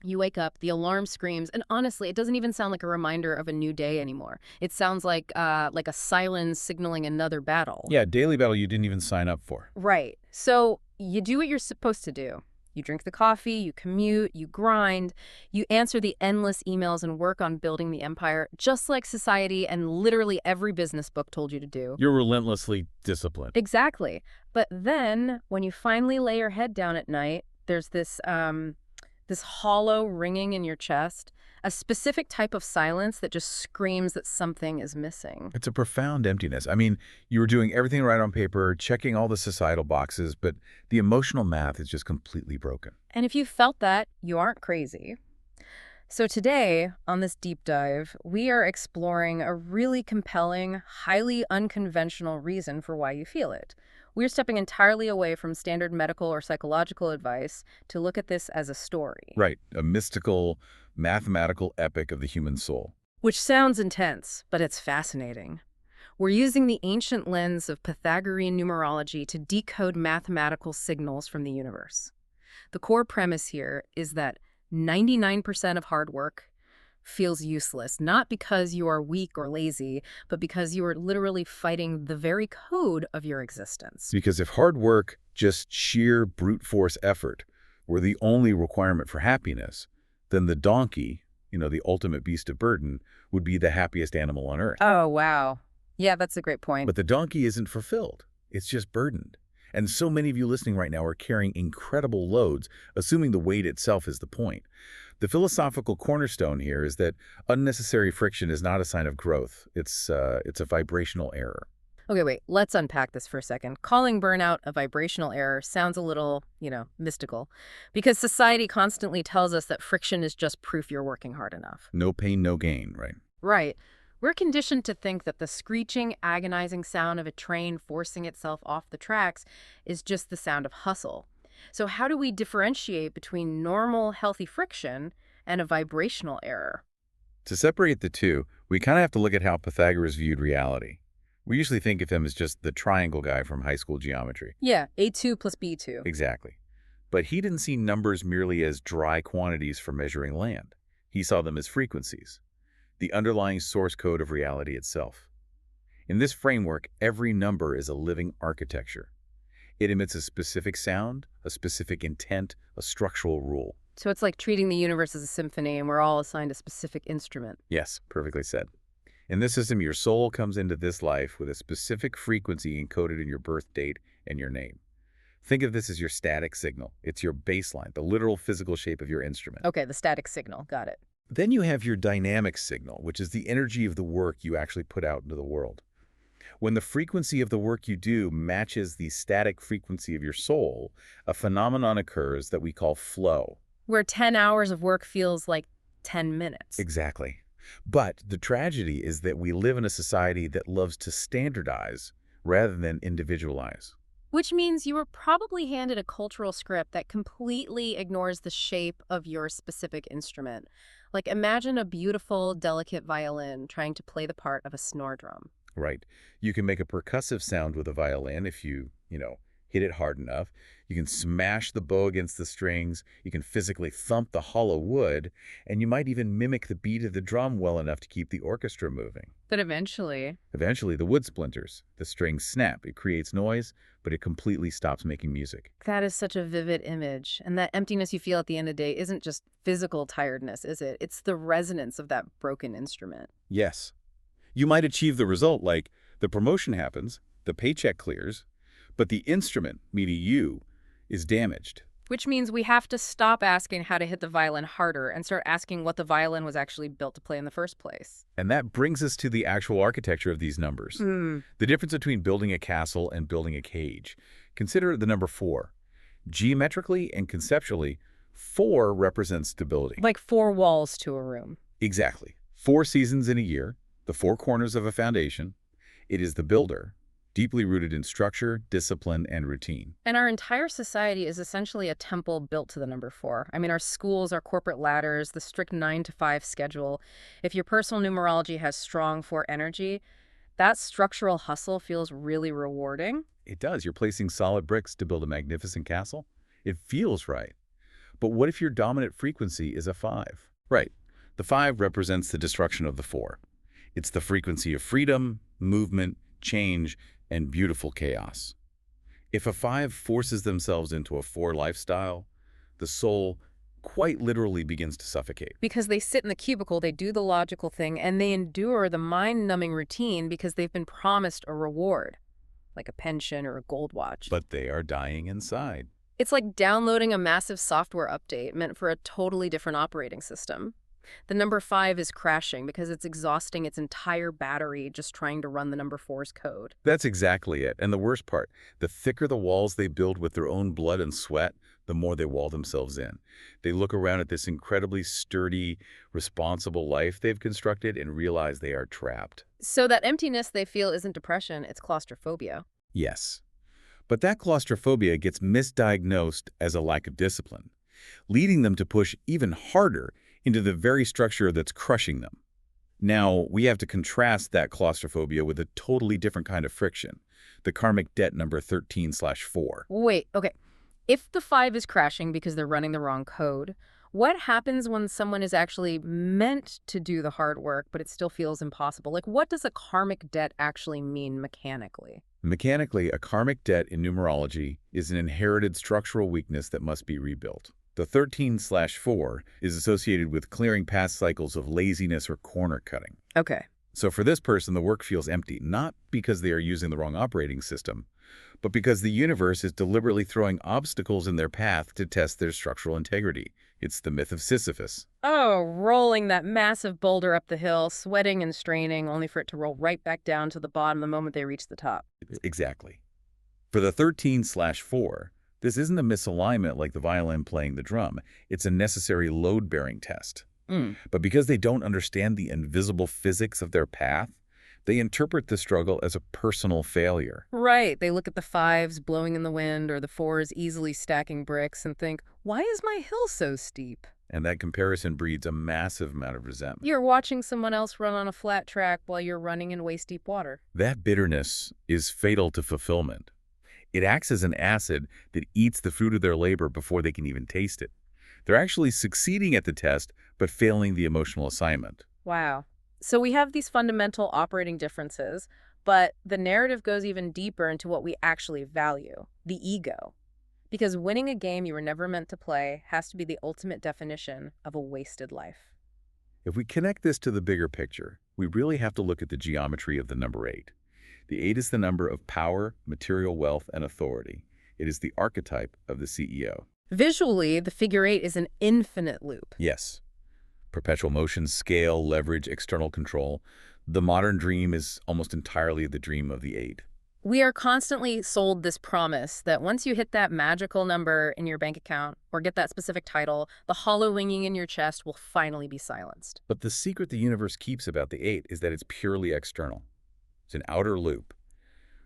You wake up, the alarm screams, and honestly, it doesn't even sound like a reminder of a new day anymore. It sounds like a siren signaling another battle. Yeah, daily battle you didn't even sign up for. Right. So you do what you're supposed to do. You drink the coffee, you commute, you grind, you answer the endless emails and work on building the empire, just like society and literally every business book told you to do. You're relentlessly disciplined. Exactly. But then when you finally lay your head down at night, there's this hollow ringing in your chest, a specific type of silence that just screams that something is missing. It's a profound emptiness. I mean, you were doing everything right on paper, checking all the societal boxes, but the emotional math is just completely broken. And if you felt that, you aren't crazy. So today, on this deep dive, we are exploring a really compelling, highly unconventional reason for why you feel it. We're stepping entirely away from standard medical or psychological advice to look at this as a story. Right, a mystical, mathematical epic of the human soul. Which sounds intense, but it's fascinating. We're using the ancient lens of Pythagorean numerology to decode mathematical signals from the universe. The core premise here is that 99% of hard work feels useless, not because you are weak or lazy, but because you are literally fighting the very code of your existence. Because if hard work, just sheer brute force effort, were the only requirement for happiness, then the donkey, the ultimate beast of burden, would be the happiest animal on earth. Oh, wow. Yeah, that's a great point. But the donkey isn't fulfilled. It's just burdened. And so many of you listening right now are carrying incredible loads, assuming the weight itself is the point. The philosophical cornerstone here is that unnecessary friction is not a sign of growth. It's a vibrational error. Okay, wait, let's unpack this for a second. Calling burnout a vibrational error sounds a little, mystical, because society constantly tells us that friction is just proof you're working hard enough. No pain, no gain, right? Right. We're conditioned to think that the screeching, agonizing sound of a train forcing itself off the tracks is just the sound of hustle. So how do we differentiate between normal, healthy friction and a vibrational error? To separate the two, we kind of have to look at how Pythagoras viewed reality. We usually think of him as just the triangle guy from high school geometry. Yeah, A2 plus B2. Exactly. But he didn't see numbers merely as dry quantities for measuring land. He saw them as frequencies, the underlying source code of reality itself. In this framework, every number is a living architecture. It emits a specific sound, a specific intent, a structural rule. So it's like treating the universe as a symphony and we're all assigned a specific instrument. Yes, perfectly said. In this system, your soul comes into this life with a specific frequency encoded in your birth date and your name. Think of this as your static signal. It's your baseline, the literal physical shape of your instrument. Okay, the static signal. Got it. Then you have your dynamic signal, which is the energy of the work you actually put out into the world. When the frequency of the work you do matches the static frequency of your soul, a phenomenon occurs that we call flow. Where 10 hours of work feels like 10 minutes. Exactly. But the tragedy is that we live in a society that loves to standardize rather than individualize. Which means you were probably handed a cultural script that completely ignores the shape of your specific instrument. Like imagine a beautiful, delicate violin trying to play the part of a snare drum. Right. You can make a percussive sound with a violin if you hit it hard enough. You can smash the bow against the strings. You can physically thump the hollow wood. And you might even mimic the beat of the drum well enough to keep the orchestra moving. But eventually, The wood splinters. The strings snap. It creates noise, but it completely stops making music. that is such a vivid image. And that emptiness you feel at the end of the day isn't just physical tiredness, is it? It's the resonance of that broken instrument. Yes. You might achieve the result like the promotion happens, the paycheck clears, but the instrument, meaning you, is damaged. Which means we have to stop asking how to hit the violin harder and start asking what the violin was actually built to play in the first place. And that brings us to the actual architecture of these numbers. The difference between building a castle and building a cage. Consider the number 4. Geometrically and conceptually, 4 represents stability. Like 4 walls to a room. Exactly. 4 seasons in a year, the 4 corners of a foundation. It is the builder, deeply rooted in structure, discipline, and routine. And our entire society is essentially a temple built to the number 4. I mean, our schools, our corporate ladders, the strict 9 to 5 schedule. If your personal numerology has strong 4 energy, that structural hustle feels really rewarding. It does. You're placing solid bricks to build a magnificent castle. It feels right. But what if your dominant frequency is a 5? Right. The 5 represents the destruction of the 4. It's the frequency of freedom, movement, change, and beautiful chaos. If a 5 forces themselves into a 4 lifestyle, the soul quite literally begins to suffocate. Because they sit in the cubicle, they do the logical thing, and they endure the mind-numbing routine because they've been promised a reward, like a pension or a gold watch. But they are dying inside. It's like downloading a massive software update meant for a totally different operating system. The number 5 is crashing because it's exhausting its entire battery just trying to run the number 4's code. That's exactly it. And the worst part, the thicker the walls they build with their own blood and sweat, the more they wall themselves in. They look around at this incredibly sturdy, responsible life they've constructed and realize they are trapped. So that emptiness they feel isn't depression, it's claustrophobia. Yes. But that claustrophobia gets misdiagnosed as a lack of discipline, leading them to push even harder into the very structure that's crushing them. Now, we have to contrast that claustrophobia with a totally different kind of friction, the karmic debt number 13/4. Wait, okay. If the 5 is crashing because they're running the wrong code, what happens when someone is actually meant to do the hard work, but it still feels impossible? Like, what does a karmic debt actually mean mechanically? Mechanically, a karmic debt in numerology is an inherited structural weakness that must be rebuilt. The 13/4 is associated with clearing past cycles of laziness or corner cutting. Okay. So for this person, the work feels empty, not because they are using the wrong operating system, but because the universe is deliberately throwing obstacles in their path to test their structural integrity. It's the myth of Sisyphus. Oh, rolling that massive boulder up the hill, sweating and straining, only for it to roll right back down to the bottom the moment they reach the top. Exactly. For the 13/4, this isn't a misalignment like the violin playing the drum. It's a necessary load-bearing test. But because they don't understand the invisible physics of their path, they interpret the struggle as a personal failure. Right. They look at the 5s blowing in the wind or the 4s easily stacking bricks and think, why is my hill so steep? And that comparison breeds a massive amount of resentment. You're watching someone else run on a flat track while you're running in waist-deep water. That bitterness is fatal to fulfillment. It acts as an acid that eats the fruit of their labor before they can even taste it. They're actually succeeding at the test, but failing the emotional assignment. Wow. So we have these fundamental operating differences, but the narrative goes even deeper into what we actually value, the ego. Because winning a game you were never meant to play has to be the ultimate definition of a wasted life. If we connect this to the bigger picture, we really have to look at the geometry of the number 8. The 8 is the number of power, material wealth, and authority. It is the archetype of the CEO. Visually, the figure 8 is an infinite loop. Yes. Perpetual motion, scale, leverage, external control. The modern dream is almost entirely the dream of the 8. We are constantly sold this promise that once you hit that magical number in your bank account or get that specific title, the hollow ringing in your chest will finally be silenced. But the secret the universe keeps about the 8 is that it's purely external. It's an outer loop.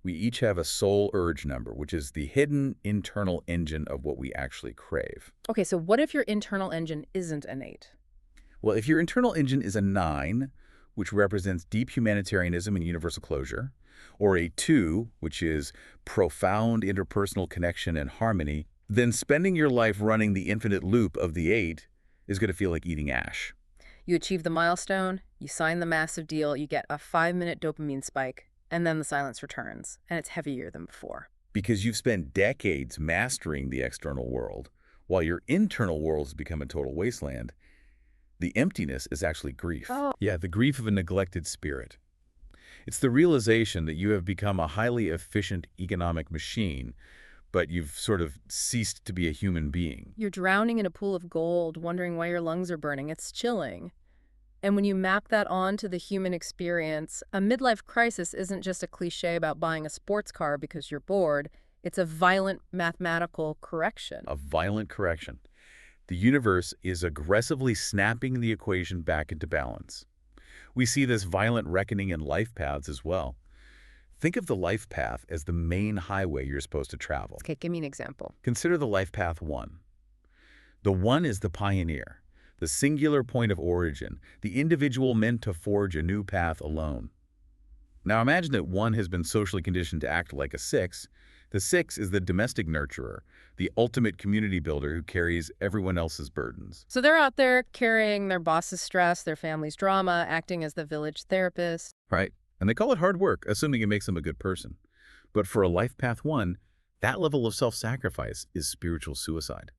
We each have a soul urge number, which is the hidden internal engine of what we actually crave. Okay, so what if your internal engine isn't an 8? Well, if your internal engine is a 9, which represents deep humanitarianism and universal closure, or a 2, which is profound interpersonal connection and harmony, then spending your life running the infinite loop of the 8 is going to feel like eating ash. You achieve the milestone, you sign the massive deal, you get a 5-minute dopamine spike, and then the silence returns, and it's heavier than before. Because you've spent decades mastering the external world, while your internal world has become a total wasteland, the emptiness is actually grief. Oh. Yeah, the grief of a neglected spirit. It's the realization that you have become a highly efficient economic machine, but you've sort of ceased to be a human being. You're drowning in a pool of gold, wondering why your lungs are burning. It's chilling. And when you map that onto the human experience, a midlife crisis isn't just a cliche about buying a sports car because you're bored. It's a violent mathematical correction. A violent correction. The universe is aggressively snapping the equation back into balance. We see this violent reckoning in life paths as well. Think of the life path as the main highway you're supposed to travel. Okay, give me an example. Consider the life path 1. The 1 is the pioneer, the singular point of origin, the individual meant to forge a new path alone. Now imagine that 1 has been socially conditioned to act like a 6, The 6 is the domestic nurturer, the ultimate community builder who carries everyone else's burdens. So they're out there carrying their boss's stress, their family's drama, acting as the village therapist. Right? And they call it hard work, assuming it makes them a good person. But for a life path 1, that level of self-sacrifice is spiritual suicide.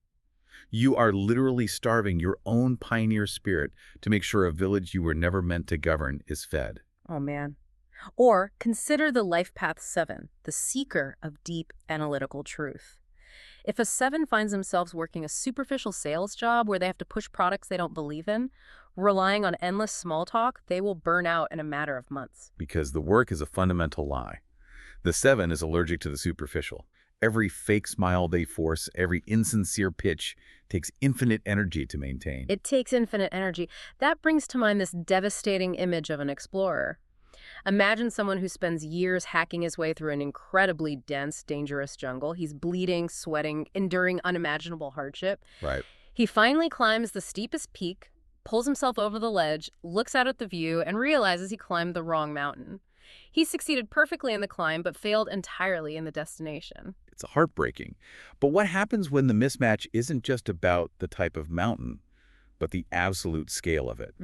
You are literally starving your own pioneer spirit to make sure a village you were never meant to govern is fed. Oh, man. Or consider the life path 7, the seeker of deep analytical truth. If a 7 finds themselves working a superficial sales job where they have to push products they don't believe in, relying on endless small talk, they will burn out in a matter of months. Because the work is a fundamental lie. The 7 is allergic to the superficial. Every fake smile they force, every insincere pitch takes infinite energy to maintain. It takes infinite energy. That brings to mind this devastating image of an explorer. Imagine someone who spends years hacking his way through an incredibly dense, dangerous jungle. He's bleeding, sweating, enduring unimaginable hardship. Right. He finally climbs the steepest peak, pulls himself over the ledge, looks out at the view, and realizes he climbed the wrong mountain. He succeeded perfectly in the climb, but failed entirely in the destination. It's heartbreaking. But what happens when the mismatch isn't just about the type of mountain, but the absolute scale of it?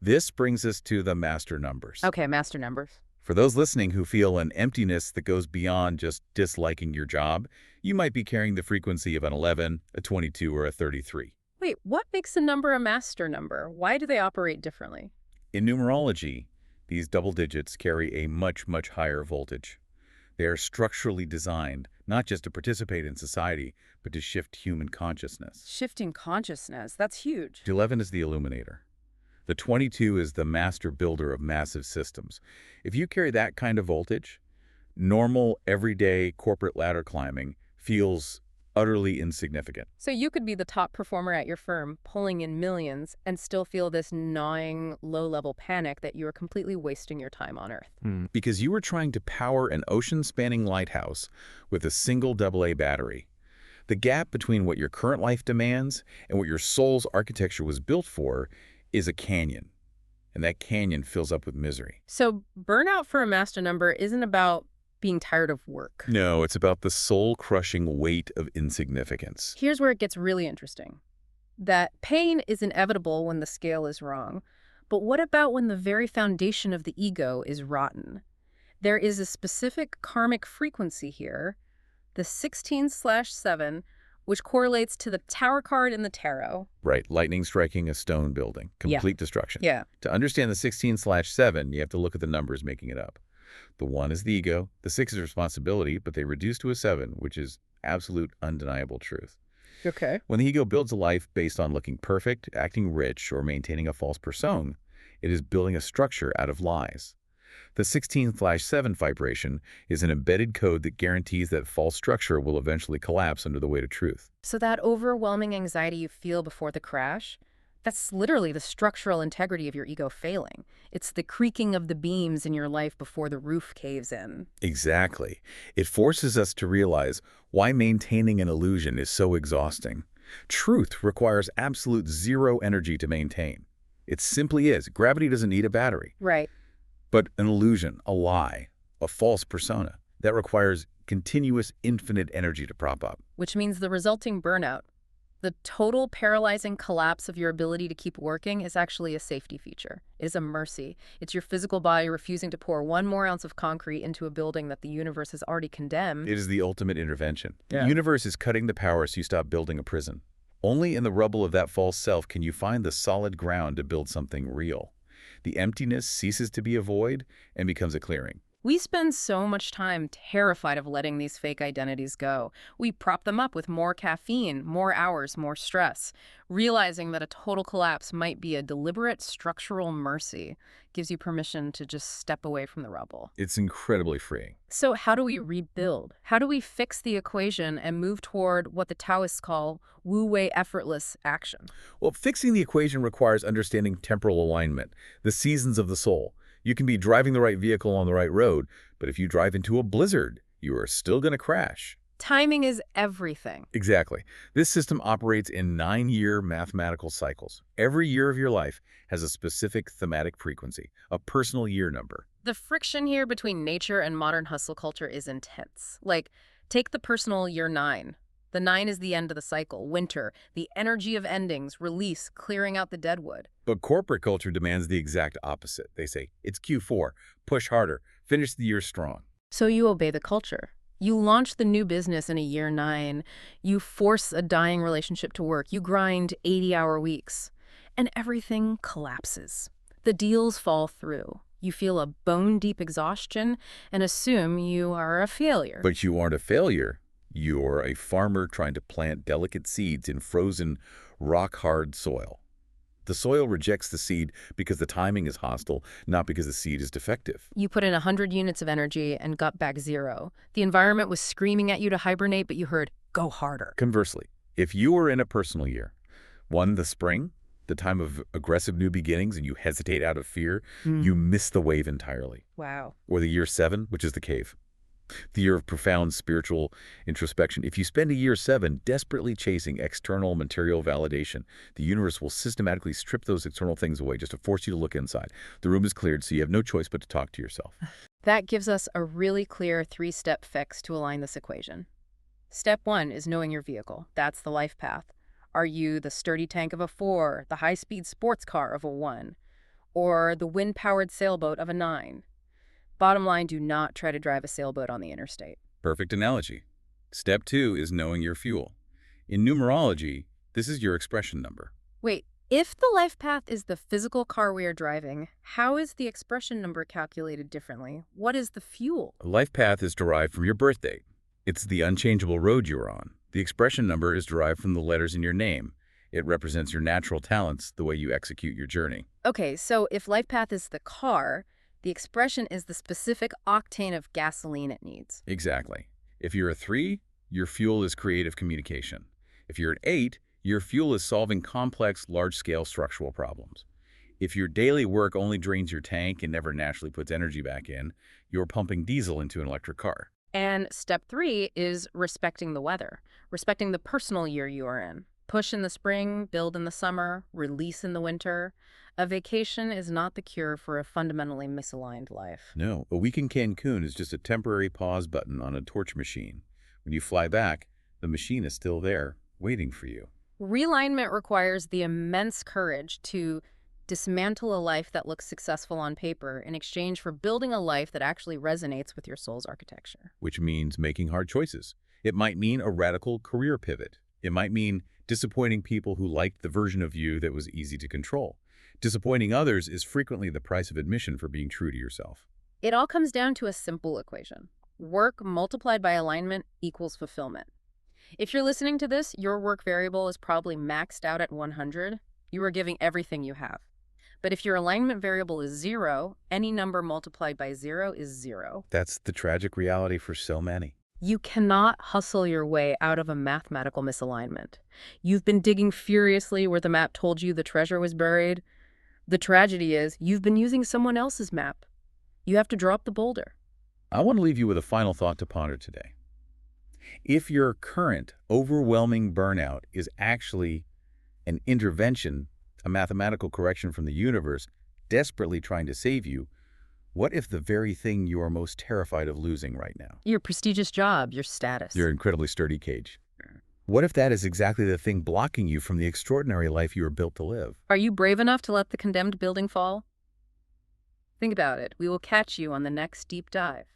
This brings us to the master numbers. Okay, master numbers. For those listening who feel an emptiness that goes beyond just disliking your job, you might be carrying the frequency of an 11, a 22, or a 33. Wait, what makes a number a master number? Why do they operate differently? In numerology, these double digits carry a much, much higher voltage. They are structurally designed not just to participate in society, but to shift human consciousness. Shifting consciousness, that's huge. The 11 is the illuminator. The 22 is the master builder of massive systems. If you carry that kind of voltage, normal, everyday corporate ladder climbing feels utterly insignificant. So you could be the top performer at your firm, pulling in millions, and still feel this gnawing, low-level panic that you are completely wasting your time on Earth. Because you were trying to power an ocean-spanning lighthouse with a single AA battery. The gap between what your current life demands and what your soul's architecture was built for is a canyon. And that canyon fills up with misery. So burnout for a master number isn't about being tired of work. No, it's about the soul-crushing weight of insignificance. Here's where it gets really interesting. That pain is inevitable when the scale is wrong. But what about when the very foundation of the ego is rotten? There is a specific karmic frequency here, the 16/7, which correlates to the tower card in the tarot. Right, lightning striking a stone building, complete destruction. Yeah. To understand the 16/7, you have to look at the numbers making it up. The 1 is the ego, the 6 is responsibility, but they reduce to a 7, which is absolute undeniable truth. Okay. When the ego builds a life based on looking perfect, acting rich, or maintaining a false persona, it is building a structure out of lies. The 16/7 vibration is an embedded code that guarantees that false structure will eventually collapse under the weight of truth. So that overwhelming anxiety you feel before the crash, that's literally the structural integrity of your ego failing. It's the creaking of the beams in your life before the roof caves in. Exactly. It forces us to realize why maintaining an illusion is so exhausting. Truth requires absolute zero energy to maintain. It simply is. Gravity doesn't need a battery. Right. But an illusion, a lie, a false persona, that requires continuous infinite energy to prop up. Which means the resulting burnout, the total paralyzing collapse of your ability to keep working, is actually a safety feature. It is a mercy. It's your physical body refusing to pour one more ounce of concrete into a building that the universe has already condemned. It is the ultimate intervention. Yeah. The universe is cutting the power so you stop building a prison. Only in the rubble of that false self can you find the solid ground to build something real. The emptiness ceases to be a void and becomes a clearing. We spend so much time terrified of letting these fake identities go. We prop them up with more caffeine, more hours, more stress. Realizing that a total collapse might be a deliberate structural mercy gives you permission to just step away from the rubble. It's incredibly freeing. So how do we rebuild? How do we fix the equation and move toward what the Taoists call wu-wei effortless action? Well, fixing the equation requires understanding temporal alignment, the seasons of the soul. You can be driving the right vehicle on the right road, but if you drive into a blizzard, you are still going to crash. Timing is everything. Exactly. This system operates in 9-year mathematical cycles. Every year of your life has a specific thematic frequency, a personal year number. The friction here between nature and modern hustle culture is intense. Like, Take the personal year 9. The 9 is the end of the cycle, winter, the energy of endings, release, clearing out the deadwood. But corporate culture demands the exact opposite. They say, it's Q4, push harder, finish the year strong. So you obey the culture. You launch the new business in a year 9. You force a dying relationship to work. You grind 80-hour weeks. And everything collapses. The deals fall through. You feel a bone-deep exhaustion and assume you are a failure. But you aren't a failure. You're a farmer trying to plant delicate seeds in frozen, rock-hard soil. The soil rejects the seed because the timing is hostile, not because the seed is defective. You put in 100 units of energy and got back 0. The environment was screaming at you to hibernate, but you heard, go harder. Conversely, if you were in a personal year, one, the spring, the time of aggressive new beginnings, and you hesitate out of fear, you miss the wave entirely. Wow. Or the year 7, which is the cave. The year of profound spiritual introspection. If you spend a year 7 desperately chasing external material validation, the universe will systematically strip those external things away just to force you to look inside. The room is cleared, so you have no choice but to talk to yourself. That gives us a really clear 3-step fix to align this equation. Step 1 is knowing your vehicle. That's the life path. Are you the sturdy tank of a 4, the high-speed sports car of a 1, or the wind-powered sailboat of a 9? Bottom line, do not try to drive a sailboat on the interstate. Perfect analogy. Step 2 is knowing your fuel. In numerology, this is your expression number. Wait, if the life path is the physical car we are driving, how is the expression number calculated differently? What is the fuel? A life path is derived from your birth date. It's the unchangeable road you're on. The expression number is derived from the letters in your name. It represents your natural talents, the way you execute your journey. Okay, so if life path is the car, the expression is the specific octane of gasoline it needs. Exactly. If you're a 3, your fuel is creative communication. If you're an 8, your fuel is solving complex, large-scale structural problems. If your daily work only drains your tank and never naturally puts energy back in, you're pumping diesel into an electric car. And step 3 is respecting the weather, respecting the personal year you are in. Push in the spring, build in the summer, release in the winter. A vacation is not the cure for a fundamentally misaligned life. No, a week in Cancun is just a temporary pause button on a torch machine. When you fly back, the machine is still there, waiting for you. Realignment requires the immense courage to dismantle a life that looks successful on paper in exchange for building a life that actually resonates with your soul's architecture. Which means making hard choices. It might mean a radical career pivot. It might mean disappointing people who liked the version of you that was easy to control. Disappointing others is frequently the price of admission for being true to yourself. It all comes down to a simple equation. Work multiplied by alignment equals fulfillment. If you're listening to this, your work variable is probably maxed out at 100. You are giving everything you have. But if your alignment variable is 0, any number multiplied by 0 is 0. That's the tragic reality for so many. You cannot hustle your way out of a mathematical misalignment. You've been digging furiously where the map told you the treasure was buried. The tragedy is you've been using someone else's map. You have to drop the boulder. I want to leave you with a final thought to ponder today. If your current overwhelming burnout is actually an intervention, a mathematical correction from the universe desperately trying to save you, what if the very thing you are most terrified of losing right now? Your prestigious job, your status. Your incredibly sturdy cage. What if that is exactly the thing blocking you from the extraordinary life you were built to live? Are you brave enough to let the condemned building fall? Think about it. We will catch you on the next deep dive.